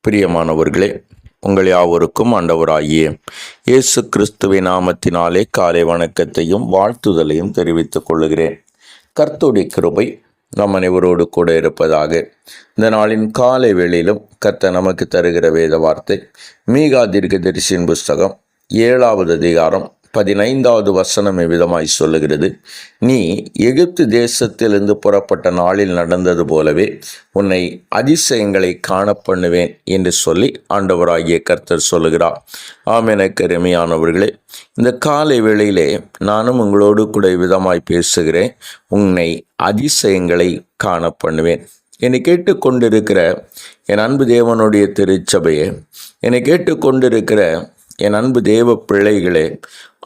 பிரியமானவர்களே, உங்கள் யாவருக்கும் ஆண்டவராகிய இயேசு கிறிஸ்துவின் நாமத்தினாலே காலை வணக்கத்தையும் வாழ்த்துதலையும் தெரிவித்துக் கொள்கிறேன். கர்த்தருடைய கிருபை நம் அனைவரோடு கூட இருப்பதாக. இந்த நாளின் காலை வேளையிலும் கர்த்தர் நமக்கு தருகிற வேத வார்த்தை மீகா தீர்க்கதரிசியின் புஸ்தகம் 7வது அதிகாரம் 15வது வசனம் இவ்விதமாய் சொல்லுகிறது. நீ எகிப்து தேசத்திலிருந்து புறப்பட்ட நாளில் நடந்தது போலவே உன்னை அதிசயங்களை காண பண்ணுவேன் என்று சொல்லி ஆண்டவராகிய கர்த்தர் சொல்லுகிறார். எனக்கு அருமையானவர்களே, இந்த காலை வேளையிலே நானும் உங்களோடு கூட விதமாய் பேசுகிறேன். உன்னை அதிசயங்களை காண பண்ணுவேன். என்னை கேட்டுக்கொண்டிருக்கிற என் அன்பு தேவனுடைய திருச்சபையே, என்னை கேட்டுக்கொண்டிருக்கிற என் அன்பு தேவ பிள்ளைகளே,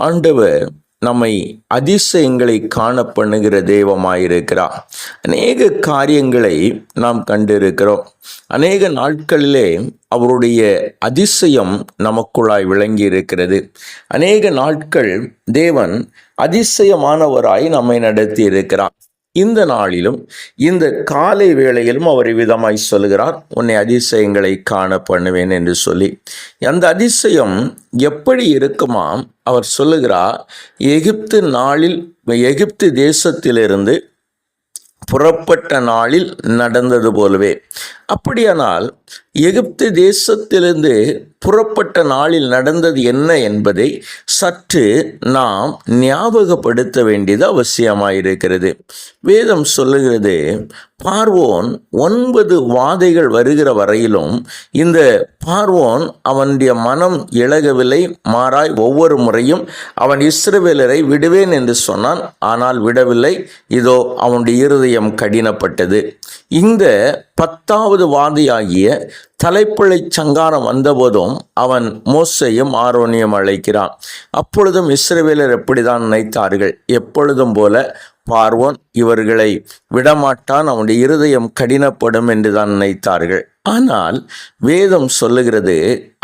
ஆண்டவர் நம்மை அதிசயங்களை காண பண்ணுகிற தெய்வமாயிருக்கிறார். அநேக காரியங்களை நாம் கண்டிருக்கிறோம். அநேக நாட்களிலே அவருடைய அதிசயம் நமக்குள்ளாய் விளங்கி இருக்கிறது. அநேக நாட்கள் தேவன் அதிசயமானவராய் நம்மை நடத்தி இருக்கிறார். இந்த நாளிலும் இந்த காலை வேளையிலும் அவர் விதமாய் சொல்கிறார், உன்னை அதிசயங்களை காண பண்ணுவேன் என்று சொல்லி. அந்த அதிசயம் எப்படி இருக்குமாம்? அவர் சொல்லுகிறார், எகிப்து தேசத்திலிருந்து புறப்பட்ட நாளில் நடந்தது போலவே. அப்படியானால் எகிப்து தேசத்திலிருந்து புறப்பட்ட நாளில் நடந்தது என்ன என்பதை சற்று நாம் ஞாபகப்படுத்த வேண்டியது அவசியமாயிருக்கிறது. வேதம் சொல்லுகிறது, பார்வோன் 9 வாதைகள் வருகிற வரையிலும் இந்த பார்வோன் அவனுடைய மனம் இளகவில்லை. மாறாய் ஒவ்வொரு முறையும் அவன் இஸ்ரவேலரை விடுவேன் என்று சொன்னான், ஆனால் விடவில்லை. இதோ அவனுடைய இருதயம் கடினப்பட்டது. இந்த 10வது வாதியாகிய தலைப்பிழை சங்காரம் வந்தபோதும் அவன் மோசையும் ஆரோனியும் அழைக்கிறான். அப்பொழுதும் இஸ்ரவேலர் எப்படிதான் நினைத்தார்கள்? எப்பொழுதும் போல பார்வோன் இவர்களை விடமாட்டான், அவனுடைய இருதயம் கடினப்படும் என்று தான் நினைத்தார்கள். ஆனால் வேதம் சொல்லுகிறது,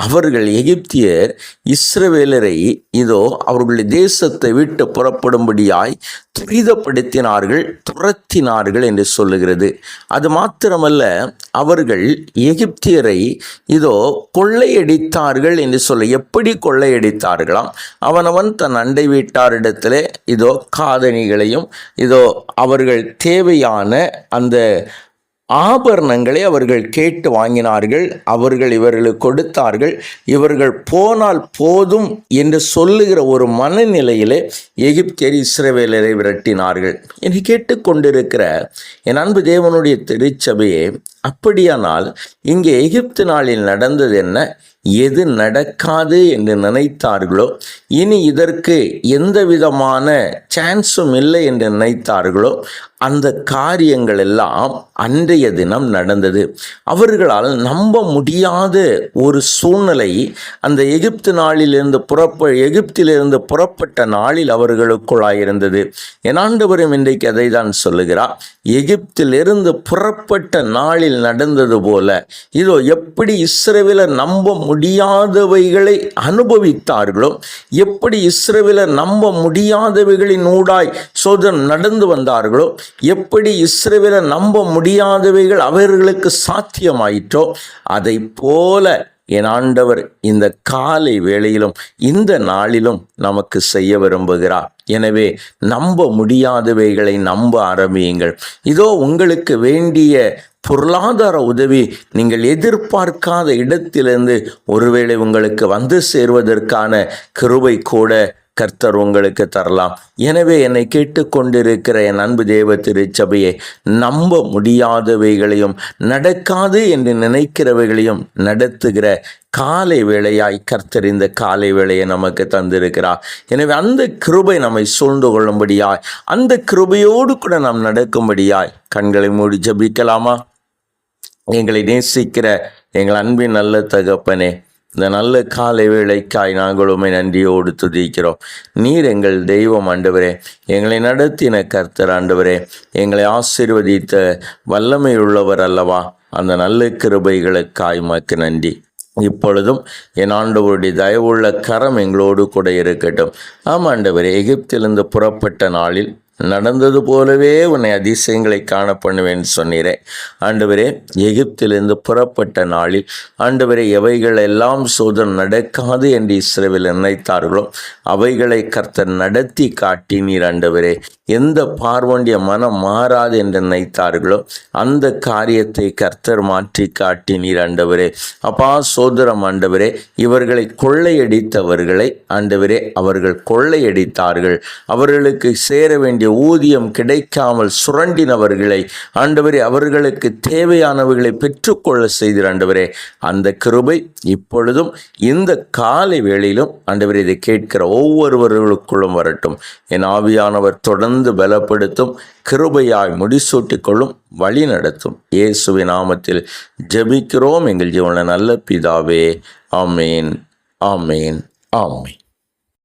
அவர்கள் எகிப்தியர் இஸ்ரவேலரை இதோ அவர்களுடைய தேசத்தை விட்டு புறப்படும்படியாய் துரத்தினார்கள் என்று சொல்லுகிறது. அது மாத்திரமல்ல, அவர்கள் எகிப்தியரை இதோ கொள்ளையடித்தார்கள் என்று சொல்ல. எப்படி கொள்ளையடித்தார்களாம்? அவனவன் தன் அண்டை வீட்டாரிடத்திலே இதோ காதணிகளையும் இதோ அவர்கள் தேவையான அந்த ஆபரணங்களை அவர்கள் கேட்டு வாங்கினார்கள். அவர்கள் இவர்களுக்கு கொடுத்தார்கள். இவர்கள் போனால் போதும் என்று சொல்லுகிற ஒரு மனநிலையிலே எகிப்தியர் இஸ்ரவேலரை விரட்டினார்கள் என்று கேட்டுக்கொண்டிருக்கிற என் அன்பு தேவனுடைய திருச்சபையே, அப்படியானால் இங்கே எகிப்து நாளில் நடந்தது என்ன? எது நடக்காது என்று நினைத்தார்களோ, இனி இதற்கு எந்த விதமான சான்ஸும் இல்லை என்று நினைத்தார்களோ, அந்த காரியங்கள் எல்லாம் அன்றைய தினம் நடந்தது. அவர்களால் நம்ப முடியாத ஒரு சூழ்நிலை அந்த எகிப்திலிருந்து புறப்பட்ட நாளில் அவர்களுக்குள்ளாயிருந்தது. என் ஆண்டவரும் இன்றைக்கு அதை தான் சொல்லுகிறார். எகிப்திலிருந்து புறப்பட்ட நாளில் நடந்தது போல இதோ எப்படி இஸ்ரவேலர் நம்ப முடியாதவைகளை அனுபவித்தார்களோ, எப்படி இஸ்ரவேலர் நம்ப முடியாதவைகளின் ஊடாய் சோதனை நடந்து வந்தார்களோ, எப்படி இஸ்ரவேலர் நம்ப முடியாதவைகள் அவர்களுக்கு சாத்தியமாயிற்றோ, அதை போல என் ஆண்டவர் இந்த காலை வேளையிலும் இந்த நாளிலும் நமக்கு செய்ய விரும்புகிறார். எனவே நம்ப முடியாதவைகளை நம்ப ஆரம்பியுங்கள். இதோ உங்களுக்கு வேண்டிய பொருளாதார உதவி நீங்கள் எதிர்பார்க்காத இடத்திலிருந்து ஒருவேளை உங்களுக்கு வந்து சேர்வதற்கான கிருபை கூட கர்த்தர் உங்களுக்கு தரலாம். எனவே என்னை கேட்டுக்கொண்டிருக்கிற என் அன்பு தேவ திருச்சபையை, நம்ப முடியாதவைகளையும் நடக்காது என்று நினைக்கிறவைகளையும் நடத்துகிற காலை வேளையாய் கர்த்தர் இந்த காலை வேளையை நமக்கு தந்திருக்கிறார். எனவே அந்த கிருபை நம்மை சூழ்ந்து கொள்ளும்படியாய், அந்த கிருபையோடு கூட நாம் நடக்கும்படியாய் கண்களை மூடி ஜெபிக்கலாமா? எங்களை நேசிக்கிற எங்கள் அன்பின் நல்ல தகப்பனே, இந்த நல்ல காலை வேளைக்காய் நாங்கள் உம்மை நன்றியோடு துதிக்கிறோம். நீர் எங்கள் தெய்வம் ஆண்டவரே, எங்களை நடத்தின கர்த்தர் ஆண்டவரே, எங்களை ஆசீர்வதித்த வல்லமையுள்ளவர் அல்லவா? அந்த நல்ல கிருபைகளுக்காய் உமக்கு நன்றி. இப்பொழுதும் என் ஆண்டவருடைய தயவுள்ள கரம் எங்களோடு கூட இருக்கட்டும். ஆமாண்டவரே, எகிப்திலிருந்து புறப்பட்ட நாளில் நடந்தது போலவே உன்னை அதிசயங்களை காண பண்ணுவேன் சொன்னீரே. ஆண்டவரே, எகிப்திலிருந்து புறப்பட்ட நாளில் ஆண்டவரே எவைகள் எல்லாம் சோதனை நடக்காது என்று இஸ்ரவேல் நினைத்தார்களோ அவைகளை கர்த்தர் நடத்தி காட்டினீர். ஆண்டவரே, எந்த பார்வோண்டிய மனம் மாறாது என்று நினைத்தார்களோ அந்த காரியத்தை கர்த்தர் மாற்றி காட்டினீர். ஆண்டவரே அப்பா, சோதரம் ஆண்டவரே, இவர்களை கொள்ளையடித்தவர்களை ஆண்டவரே அவர்கள் கொள்ளையடித்தார்கள். அவர்களுக்கு சேர வேண்டிய ஊதியம் கிடைக்காமல் சுரண்டினவர்களை ஆண்டவரே அவர்களுக்கு தேவையானவர்களை பெற்றுக்கொள்ள செய்தீர். ஆண்டவரே, அந்த கிருபை இப்பொழுதும் இந்த காலை வேளையிலும் ஆண்டவரே இதை கேட்கிற ஒவ்வொருவர்களுக்குள்ளும் வரட்டும். என் ஆவியானவர் தொடர்ந்து பலப்படுத்தும், கிருபையாய் முடிசூட்டிக் கொள்ளும், வழி நடத்தும். இயேசுவின் நாமத்தில் ஜெபிக்கிறோம் எங்கள் ஜீவன நல்ல பிதாவே. ஆமேன், ஆமேன், ஆமேன்.